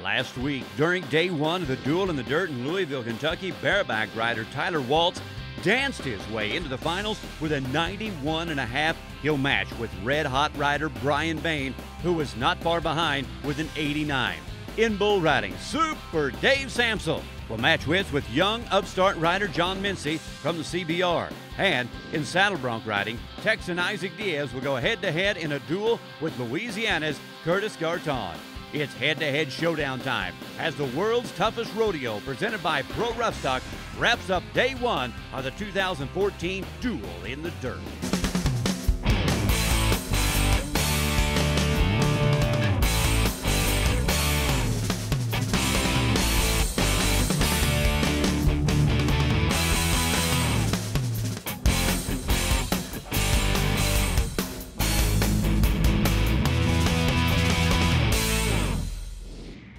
Last week, during day one of the Duel in the Dirt in Louisville, Kentucky, bareback rider Tyler Waltz danced his way into the finals with a 91.5. He'll match with red-hot rider Brian Bain, who was not far behind with an 89. In bull riding, Super Dave Samsel will match with young upstart rider John Mincy from the CBR. And in saddle bronc riding, Texan Isaac Diaz will go head-to-head in a duel with Louisiana's Curtis Garton. It's head-to-head showdown time as the world's toughest rodeo, presented by Pro Roughstock, wraps up day one of the 2014 Duel in the Dirt.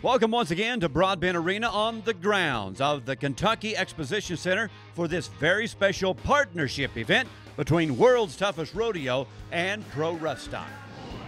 Welcome once again to Broadbent Arena on the grounds of the Kentucky Exposition Center for this very special partnership event between World's Toughest Rodeo and Pro Roughstock.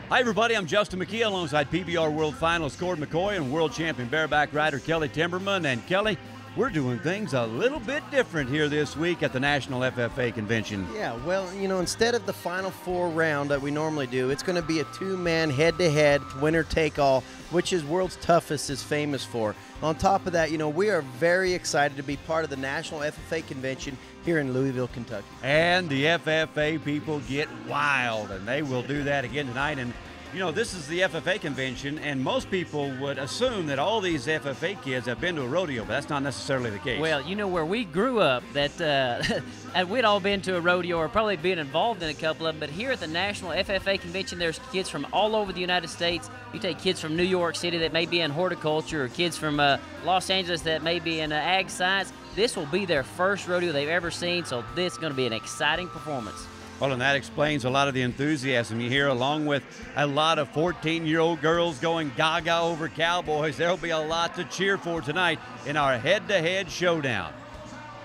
Hi everybody, I'm Justin McKee alongside PBR World Finalist Cord McCoy and World Champion bareback rider Kelly Timberman. And Kelly, we're doing things a little bit different here this week at the National FFA Convention. Yeah, well, you know, instead of the Final Four round that we normally do, it's going to be a two-man head-to-head winner-take-all, which is World's Toughest is famous for. On top of that, you know, we are very excited to be part of the National FFA Convention here in Louisville, Kentucky. And the FFA people get wild, and they will do that again tonight. And you know, this is the FFA convention, and most people would assume that all these FFA kids have been to a rodeo, but that's not necessarily the case. Well, you know, where we grew up, that we'd all been to a rodeo or probably been involved in a couple of them, but here at the National FFA convention, there's kids from all over the United States. You take kids from New York City that may be in horticulture, or kids from Los Angeles that may be in ag science. This will be their first rodeo they've ever seen, so this is going to be an exciting performance. Well, and that explains a lot of the enthusiasm you hear, along with a lot of 14-year-old girls going gaga over cowboys. There'll be a lot to cheer for tonight in our head-to-head showdown.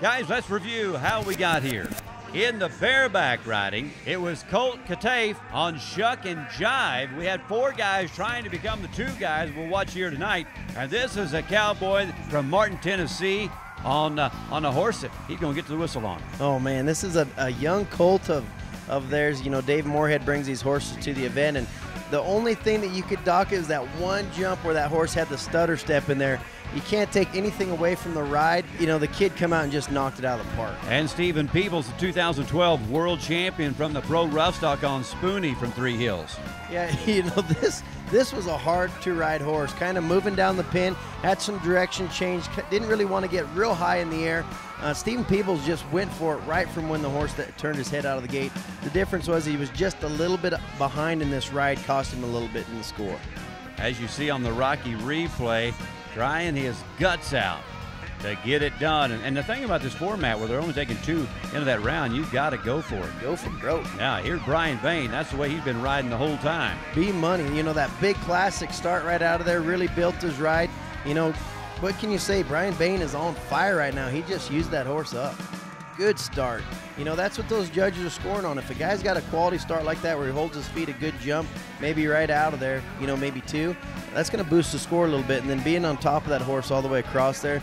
Guys, let's review how we got here. In the bareback riding, it was Colt Katafe on Shuck and Jive. We had 4 guys trying to become the 2 guys we'll watch here tonight. And this is a cowboy from Martin, Tennessee, on a horse that he's going to get to the whistle on. Oh, man, this is a young colt of theirs. You know, Dave Moorhead brings these horses to the event, and the only thing that you could dock is that one jump where that horse had the stutter step in there. You can't take anything away from the ride. You know, the kid come out and just knocked it out of the park. And Stephen Peebles, the 2012 world champion from the Pro Roughstock on Spoonie from Three Hills. Yeah, you know, this was a hard-to-ride horse, kind of moving down the pin, had some direction change, didn't really want to get real high in the air. Stephen Peebles just went for it right from when the horse that turned his head out of the gate. The difference was he was just a little bit behind in this ride, cost him a little bit in the score. As you see on the Rocky replay, trying his guts out to get it done. And the thing about this format, where they're only taking 2 into that round, you've got to go for it. Go for broke. Now, here's Brian Bain. That's the way he's been riding the whole time. Be money. You know, that big classic start right out of there really built his ride. You know, what can you say? Brian Bain is on fire right now. He just used that horse up. Good start. You know, that's what those judges are scoring on. If a guy's got a quality start like that where he holds his feet a good jump, maybe right out of there, you know, maybe 2, that's going to boost the score a little bit. And then being on top of that horse all the way across there,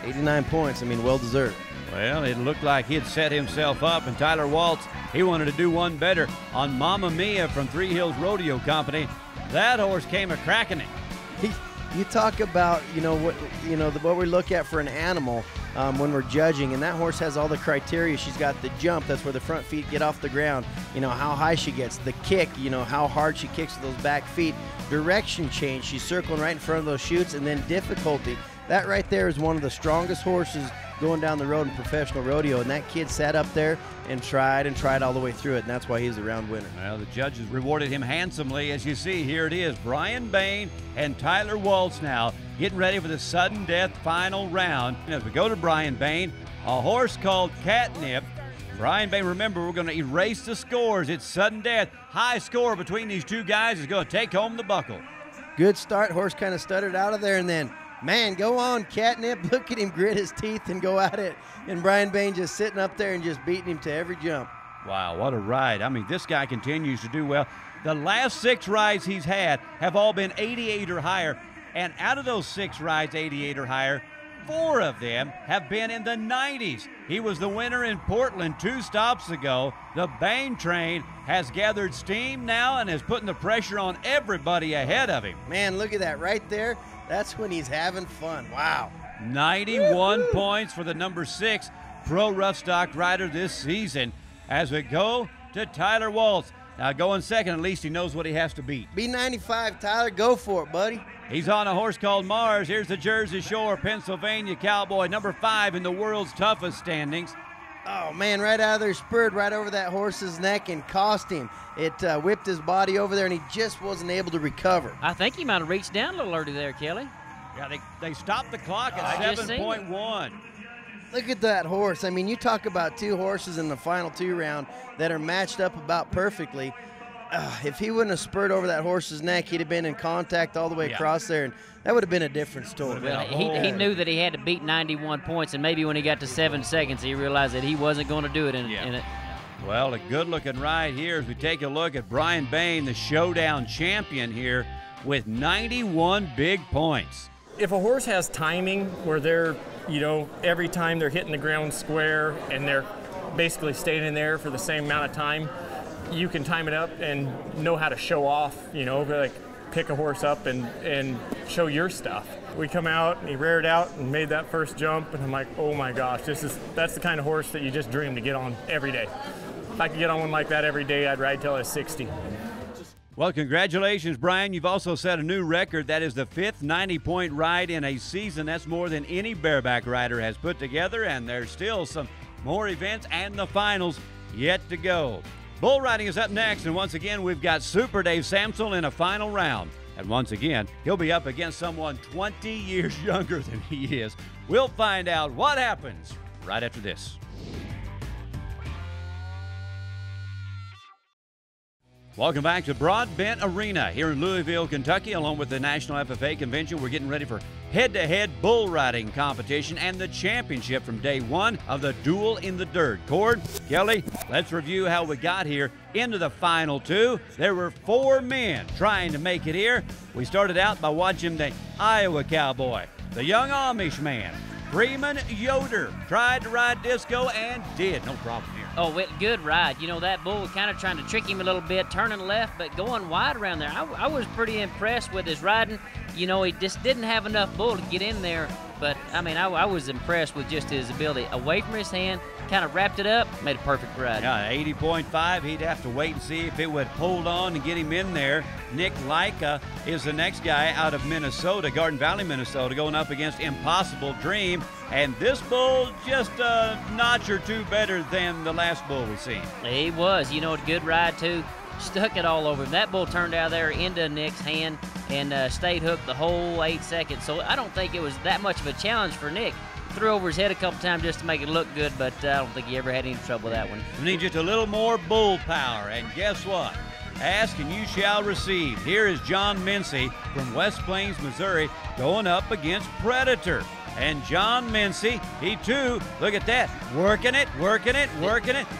89 points, I mean, well-deserved. Well, it looked like he'd set himself up, and Tyler Waltz, he wanted to do one better on Mama Mia from Three Hills Rodeo Company. That horse came a-cracking it. You talk about, what we look at for an animal when we're judging, and that horse has all the criteria. She's got the jump, that's where the front feet get off the ground, you know, how high she gets, the kick, you know, how hard she kicks with those back feet, direction change, she's circling right in front of those chutes, and then difficulty. That right there is one of the strongest horses going down the road in professional rodeo, and that kid sat up there and tried all the way through it, and that's why he's a round winner. Well, the judges rewarded him handsomely. As you see, here it is, Brian Bain and Tyler Waltz now getting ready for the sudden death final round. And as we go to Brian Bain, a horse called Catnip. Brian Bain, remember, we're going to erase the scores. It's sudden death. High score between these 2 guys is going to take home the buckle. Good start. Horse kind of stuttered out of there, and then man, go on, Catnip. Look at him grit his teeth and go at it. And Brian Bain just sitting up there and just beating him to every jump. Wow, what a ride. I mean, this guy continues to do well. The last 6 rides he's had have all been 88 or higher. And out of those 6 rides 88 or higher, 4 of them have been in the 90s. He was the winner in Portland 2 stops ago. The Bain train has gathered steam now and is putting the pressure on everybody ahead of him. Man, look at that right there. That's when he's having fun. Wow. 91 points for the number 6 pro rough stock rider this season. As we go to Tyler Waltz. Now going second, at least he knows what he has to beat. B95, Tyler, go for it, buddy. He's on a horse called Mars. Here's the Jersey Shore, Pennsylvania Cowboy, number 5 in the world's toughest standings. Oh, man, right out of there, spurred right over that horse's neck and cost him. It whipped his body over there, and he just wasn't able to recover. I think he might have reached down a little early there, Kelly. Yeah, they stopped the clock at 7.1. Look at that horse. I mean, you talk about 2 horses in the final 2 round that are matched up about perfectly. If he wouldn't have spurred over that horse's neck, he'd have been in contact all the way across there, and that would have been a different story. Well, he knew that he had to beat 91 points, and maybe when he got to 7 seconds, he realized that he wasn't going to do it in it. Well, a good-looking ride here as we take a look at Brian Bain, the Showdown champion here, with 91 big points. If a horse has timing where they're, every time they're hitting the ground square and they're basically staying there for the same amount of time, you can time it up and know how to show off, like pick a horse up and show your stuff. We come out and he reared out and made that first jump, and I'm like, oh my gosh, that's the kind of horse that you just dream to get on every day. If I could get on one like that every day, I'd ride till I was 60. Well, congratulations, Brian. You've also set a new record. That is the 5th 90-point ride in a season. That's more than any bareback rider has put together, and there's still some more events and the finals yet to go. Bull riding is up next, and once again, we've got Super Dave Samsel in a final round. And once again, he'll be up against someone 20 years younger than he is. We'll find out what happens right after this. Welcome back to Broadbent Arena here in Louisville, Kentucky, along with the National FFA Convention. We're getting ready for head-to-head bull riding competition and the championship from day 1 of the Duel in the Dirt. Cord, Kelly, let's review how we got here into the final 2. There were 4 men trying to make it here. We started out by watching the Iowa Cowboy, the young Amish man, Freeman Yoder, tried to ride disco and did. No problem here. Oh, good ride. That bull was kind of trying to trick him a little bit, turning left, but going wide around there. I was pretty impressed with his riding. He just didn't have enough bull to get in there, but, I was impressed with just his ability. Away from his hand, kind of wrapped it up, made a perfect ride. Yeah, 80.5. He'd have to wait and see if it would hold on and get him in there. Nick Leica is the next guy out of Minnesota, Garden Valley, Minnesota, going up against Impossible Dream. And this bull just a notch or 2 better than the last bull we've seen. He was. A good ride, too. Stuck it all over him. That bull turned out there into Nick's hand and stayed hooked the whole 8 seconds. So I don't think it was that much of a challenge for Nick. Threw over his head a couple times just to make it look good, but I don't think he ever had any trouble with that one. We need just a little more bull power, and guess what? Ask and you shall receive. Here is John Mincy from West Plains, Missouri, going up against Predator. And John Mincy, he too, look at that, working it.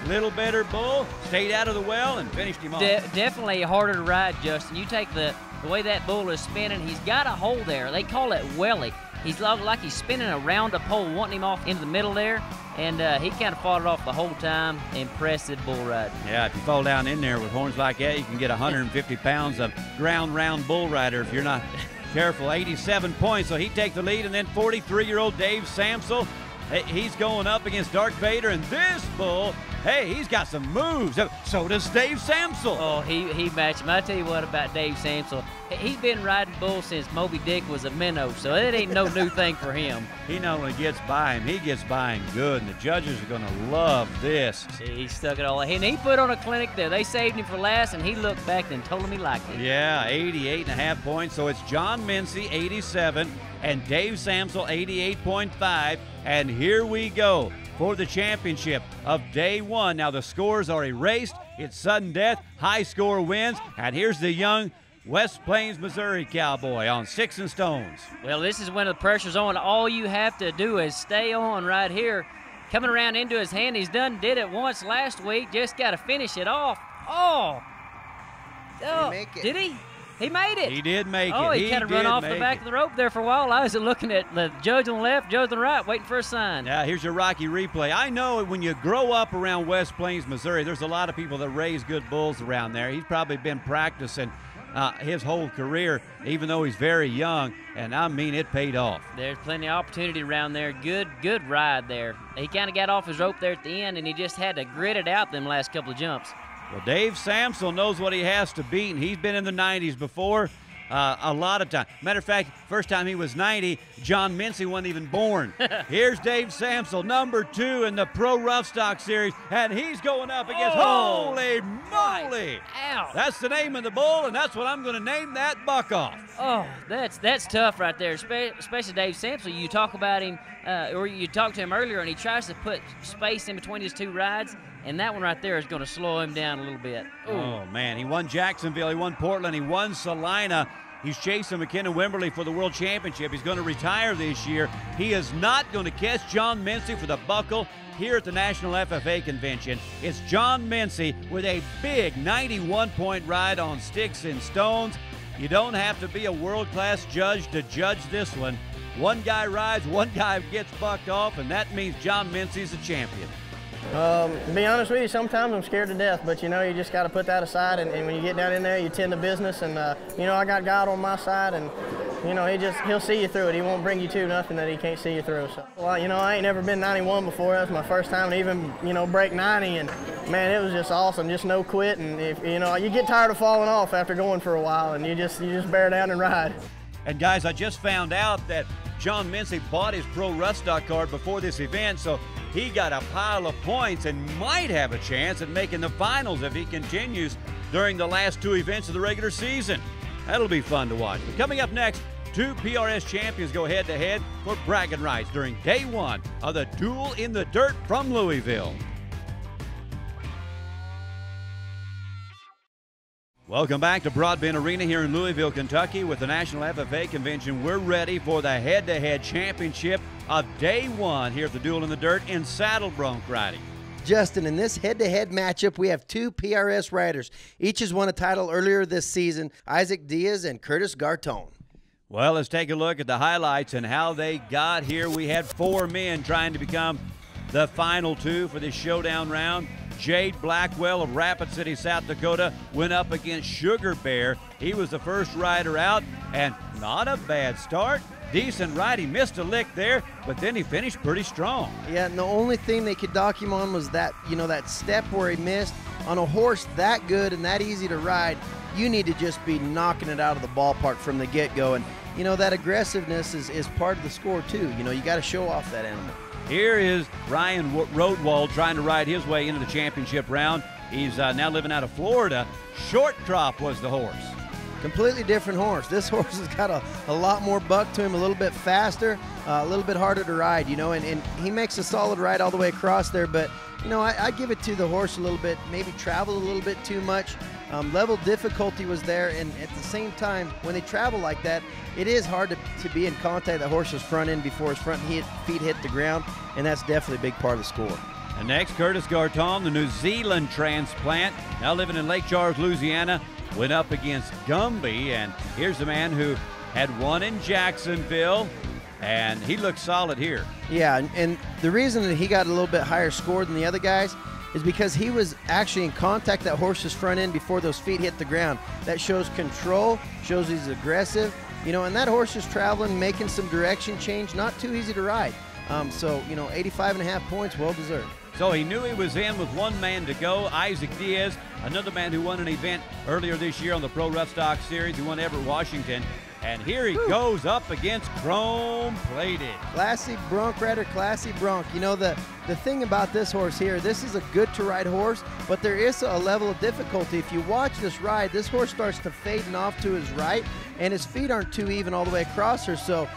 Little better bull, stayed out of the well and finished him off. Definitely harder to ride, Justin. You take the way that bull is spinning, he's got a hole there. They call it welly. He's like he's spinning around a pole, wanting him off into the middle there, and he kind of fought it off the whole time. Impressive bull ride. Yeah, if you fall down in there with horns like that, you can get 150 pounds of ground round bull rider if you're not careful. 87 points, so he takes the lead, and then 43-year-old Dave Samsel, he's going up against Dark Vader, and this bull, hey, he's got some moves. So does Dave Samsel. Oh, he matched him. I tell you what about Dave Samsel. He's been riding bull since Moby Dick was a minnow, so it ain't no new thing for him. He not only gets by him, he gets by him good, and the judges are going to love this. He stuck it all. And he put on a clinic there. They saved him for last, and he looked back and told him he liked it. Yeah, 88.5 points. So it's John Mincy, 87, and Dave Samsel, 88.5. And here we go for the championship of day 1. Now the scores are erased. It's sudden death. High score wins. And here's the young West Plains, Missouri Cowboy on 6 and Stones. Well, this is when the pressure's on. All you have to do is stay on right here. Coming around into his hand. He's did it once last week. Just got to finish it off. Oh, Make it. did he? He made it. He did make Oh, it. he kind of run off the back of the rope there for a while. I was looking at the judge on the left, judge on the right, waiting for a sign. Yeah, here's your Rocky replay. I know when you grow up around West Plains, Missouri, there's a lot of people that raise good bulls around there. He's probably been practicing his whole career, even though he's very young, and I mean it paid off. There's plenty of opportunity around there. Good ride there. He kind of got off his rope there at the end, and he just had to grit it out them last couple of jumps. Well, Dave Samsel knows what he has to beat, and he's been in the 90s before a lot of time. Matter of fact, first time he was 90, John Mincy wasn't even born. Here's Dave Samsel, number 2 in the Pro Rough Stock Series, and he's going up against, holy moly! Ow. That's the name of the bull, and that's what I'm going to name that buck off. Oh, that's tough right there, especially Dave Samsel. You talk about him, or you talked to him earlier, and he tries to put space in between his 2 rides, and that one right there is going to slow him down a little bit. Ooh. Oh, man, he won Jacksonville, he won Portland, he won Salina. He's chasing McKenna Wimberly for the World Championship. He's going to retire this year. He is not going to catch John Mincy for the buckle here at the National FFA Convention. It's John Mincy with a big 91-point ride on sticks and stones. You don't have to be a world-class judge to judge this one. One guy rides, one guy gets bucked off, and that means John Mincy's the champion. To be honest with you, sometimes I'm scared to death, but you know, you just got to put that aside, and when you get down in there, you tend to business, and you know, I got God on my side, and you know, he'll see you through it. He won't bring you to nothing that he can't see you through. So, well, you know, I ain't never been 91 before. That was my first time to even, you know, break 90, and man, it was just awesome. Just no quit, and if you know, you get tired of falling off after going for a while, and you just bear down and ride. And guys, I just found out that John Mincy bought his Pro Rough Stock card before this event, so he got a pile of points and might have a chance at making the finals if he continues during the last 2 events of the regular season. That'll be fun to watch. But coming up next, 2 PRS champions go head-to-head for bragging rights during day 1 of the Duel in the Dirt from Louisville. Welcome back to Broadbent Arena here in Louisville, Kentucky. With the National FFA Convention, we're ready for the head-to-head championship of day 1 here at the Duel in the Dirt in saddle bronc riding. Justin, in this head-to-head matchup, we have 2 PRS riders. Each has won a title earlier this season, Isaac Diaz and Curtis Garton. Well, let's take a look at the highlights and how they got here. We had 4 men trying to become the final 2 for this showdown round. Jade Blackwell of Rapid City, South Dakota, went up against Sugar Bear. He was the first rider out, and not a bad start. Decent ride. He missed a lick there, but then he finished pretty strong. Yeah, and the only thing they could dock him on was that, you know, that step where he missed. On a horse that good and that easy to ride, you need to just be knocking it out of the ballpark from the get-go. And, you know, that aggressiveness is part of the score, too. You know, you got to show off that animal. Here is Ryan Roadwall trying to ride his way into the championship round. He's now living out of Florida. Short Drop was the horse. Completely different horse. This horse has got a lot more buck to him, a little bit faster, a little bit harder to ride, you know, and he makes a solid ride all the way across there. But, you know, I give it to the horse a little bit, maybe traveled a little bit too much. Level difficulty was there, and at the same time, when they travel like that, it is hard to be in contact with the horse's front end before his front feet hit the ground, and that's definitely a big part of the score. And next, Curtis Garton, the New Zealand transplant, now living in Lake Charles, Louisiana, went up against Gumby, and here's the man who had won in Jacksonville, and he looks solid here. Yeah, and the reason that he got a little bit higher score than the other guys is because he was actually in contact that horse's front end before those feet hit the ground. That shows control, shows he's aggressive, you know, and that horse is traveling, making some direction change, not too easy to ride. So, you know, 85.5 points, well deserved. So he knew he was in with 1 man to go. Isaac Diaz, another man who won an event earlier this year on the Pro Rough Stock Series. He won Everett, Washington. And here he goes up against Chrome Plated. Classy bronc rider, classy bronc. You know, the thing about this horse here, this is a good to ride horse, but there is a level of difficulty. If you watch this ride, this horse starts to fade off to his right, and his feet aren't too even all the way across her. So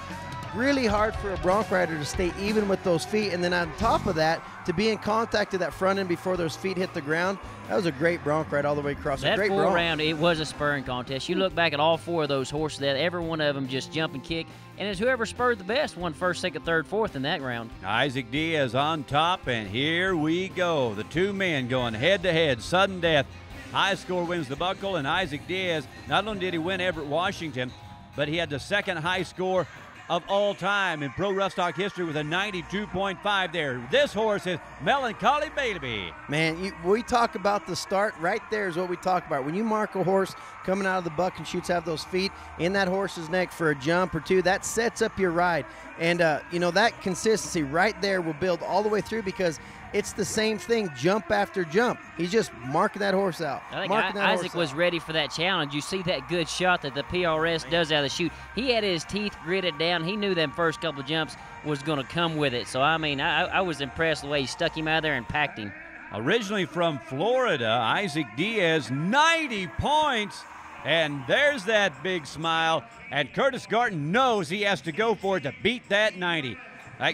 really hard for a bronc rider to stay even with those feet, and then on top of that, to be in contact to that front end before those feet hit the ground. That was a great bronc ride all the way across. That great 4 round, it was a spurring contest. You look back at all 4 of those horses, that every one of them just jump and kick, and it's whoever spurred the best won first, second, third, fourth in that round. Isaac Diaz on top, and here we go. The 2 men going head-to-head, sudden death. High score wins the buckle, and Isaac Diaz, not only did he win Everett, Washington, but he had the second high score of all time in pro rough stock history with a 92.5 there. This horse is Melancholy Baby. Man, we talk about the start. Right there is what we talk about. When you mark a horse coming out of the buck and shoots, have those feet in that horse's neck for a jump or two, that sets up your ride. And, you know, that consistency right there will build all the way through, because it's the same thing, jump after jump. He's just marking that horse out. I think Isaac was ready for that challenge. You see that good shot that the PRS does out of the chute. He had his teeth gritted down. He knew them first couple of jumps was going to come with it. So, I mean, I was impressed the way he stuck him out there and packed him. Originally from Florida, Isaac Diaz, 90 points. And there's that big smile. And Curtis Garton knows he has to go for it to beat that 90.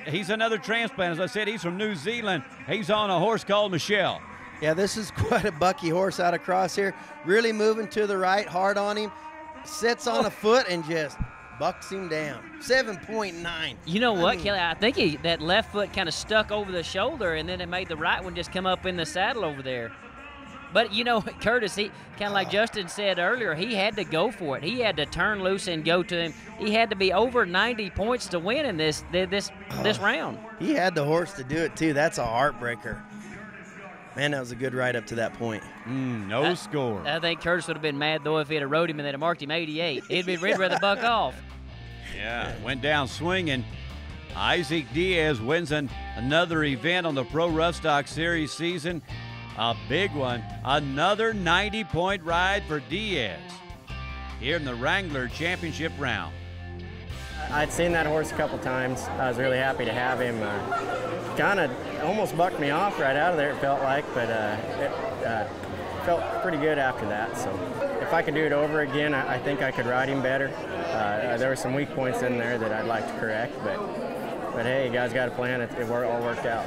He's another transplant. As I said, he's from New Zealand. He's on a horse called Michelle. Yeah, this is quite a bucky horse out across here. Really moving to the right, hard on him. Sits on a foot and just bucks him down. 7.9. You know what, Kelly? I think that left foot kind of stuck over the shoulder, and then it made the right one just come up in the saddle over there. But, you know, Curtis, he kind of like Justin said earlier, he had to go for it. He had to turn loose and go to him. He had to be over 90 points to win in this round. He had the horse to do it, too. That's a heartbreaker. Man, that was a good ride up to that point. No score. I think Curtis would have been mad, though, if he'd have rode him and they'd have marked him 88. He'd rather buck off. Yeah, went down swinging. Isaac Diaz wins another event on the Pro Rough Stock Series season. A big one. Another 90-point ride for Diaz here in the Wrangler Championship round. I'd seen that horse a couple times. I was really happy to have him. Kind of almost bucked me off right out of there, it felt like, but it felt pretty good after that. So if I could do it over again, I think I could ride him better. There were some weak points in there that I'd like to correct, but hey, you guys got a plan. It all worked out.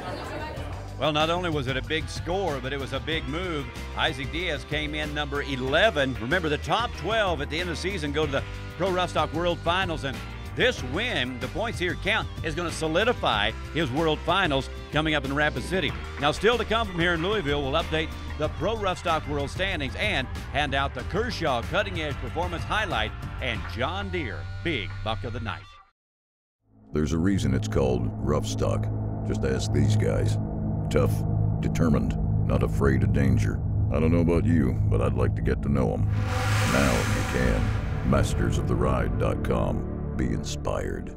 Well, not only was it a big score, but it was a big move. Isaac Diaz came in number 11. Remember, the top 12 at the end of the season go to the Pro Rough Stock World Finals, and this win, the points here count, is going to solidify his World Finals coming up in Rapid City. Now, still to come from here in Louisville, we'll update the Pro Rough Stock World standings and hand out the Kershaw Cutting Edge Performance Highlight and John Deere Big Buck of the Night. There's a reason it's called rough stock. Just ask these guys. Tough, determined, not afraid of danger. I don't know about you, but I'd like to get to know them. Now you can. mastersoftheride.com. Be inspired.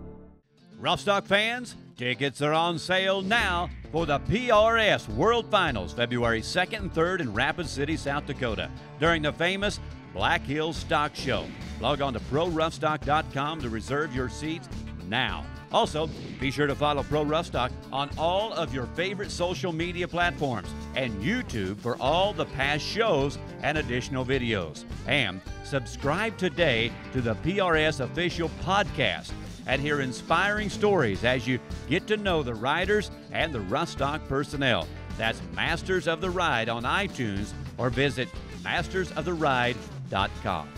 Rough Stock fans, tickets are on sale now for the PRS World Finals, February 2nd and 3rd in Rapid City, South Dakota, during the famous Black Hills Stock Show. Log on to ProRoughStock.com to reserve your seats now. Also, be sure to follow Pro Rough Stock on all of your favorite social media platforms and YouTube for all the past shows and additional videos. And subscribe today to the PRS official podcast and hear inspiring stories as you get to know the riders and the rough stock personnel. That's Masters of the Ride on iTunes or visit mastersoftheride.com.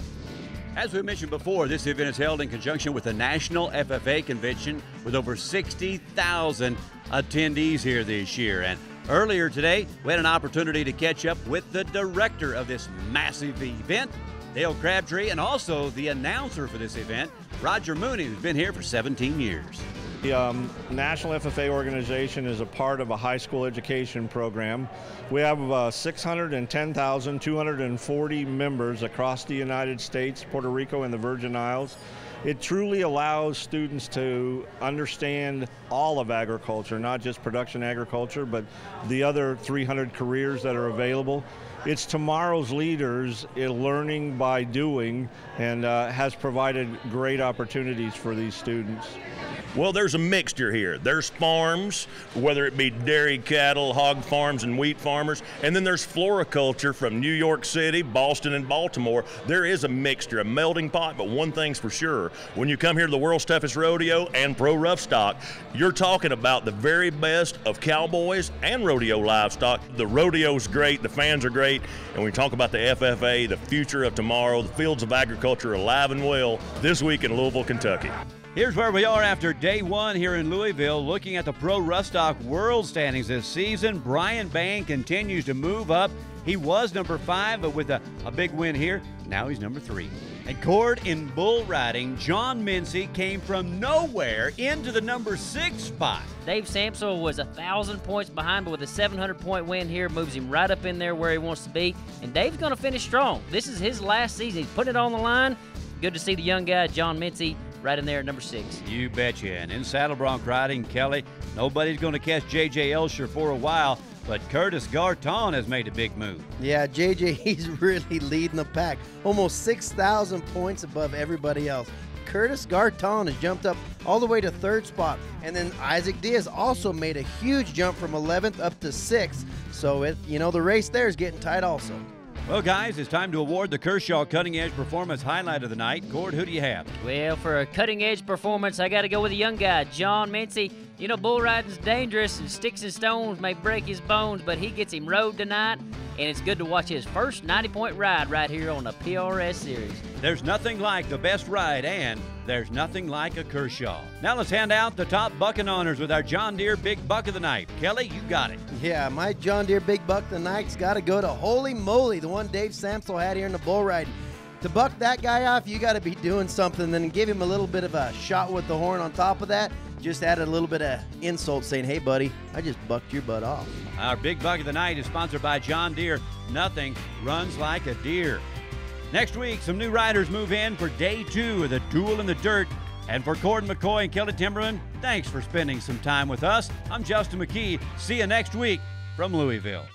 As we mentioned before, this event is held in conjunction with the National FFA Convention with over 60,000 attendees here this year. And earlier today, we had an opportunity to catch up with the director of this massive event, Dale Crabtree, and also the announcer for this event, Roger Mooney, who's been here for 17 years. The National FFA organization is a part of a high school education program. We have 610,240 members across the United States, Puerto Rico, and the Virgin Islands. It truly allows students to understand all of agriculture, not just production agriculture, but the other 300 careers that are available. It's tomorrow's leaders in learning by doing, and has provided great opportunities for these students. Well, there's a mixture here. There's farms, whether it be dairy cattle, hog farms, and wheat farmers, and then there's floriculture from New York City, Boston, and Baltimore. There is a mixture, a melting pot, but one thing's for sure. When you come here to the world's toughest rodeo and Pro Rough Stock, you're talking about the very best of cowboys and rodeo livestock. The rodeo's great, the fans are great, and when we talk about the FFA, the future of tomorrow, the fields of agriculture are alive and well this week in Louisville, Kentucky. Here's where we are after day one here in Louisville. Looking at the Pro Rough Stock World standings this season, Brian Bain continues to move up. He was number 5, but with a big win here, now he's number 3. And Cord in bull riding, John Mincy came from nowhere into the number 6 spot. Dave Samsel was 1,000 points behind, but with a 700-point win here, moves him right up in there where he wants to be. And Dave's going to finish strong. This is his last season. He's putting it on the line. Good to see the young guy, John Mincy, right in there at number 6. You betcha. And in saddle bronc riding, Kelly, nobody's going to catch J.J. Elsher for a while, but Curtis Garton has made a big move. Yeah, JJ, he's really leading the pack. Almost 6,000 points above everybody else. Curtis Garton has jumped up all the way to 3rd spot. And then Isaac Diaz also made a huge jump from 11th up to 6th. So, the race there is getting tight also. Well, guys, it's time to award the Kershaw Cutting Edge Performance Highlight of the Night. Cord, who do you have? Well, for a cutting-edge performance, I got to go with a young guy, John Mincy. You know, bull riding's dangerous, and sticks and stones may break his bones, but he gets him rode tonight, and it's good to watch his first 90-point ride right here on the PRS Series. There's nothing like the best ride, and there's nothing like a Kershaw. Now let's hand out the top bucking honors with our John Deere Big Buck of the Night. Kelly, you got it. Yeah, my John Deere Big Buck of the Night's got to go to Holy Moly, the one Dave Samsel had here in the bull riding. To buck that guy off, you got to be doing something, then give him a little bit of a shot with the horn on top of that. Just added a little bit of insult saying, hey, buddy, I just bucked your butt off. Our Big Buck of the Night is sponsored by John Deere. Nothing runs like a deer. Next week, some new riders move in for day 2 of the Duel in the Dirt. And for Cord McCoy and Kelly Timberman, thanks for spending some time with us. I'm Justin McKee. See you next week from Louisville.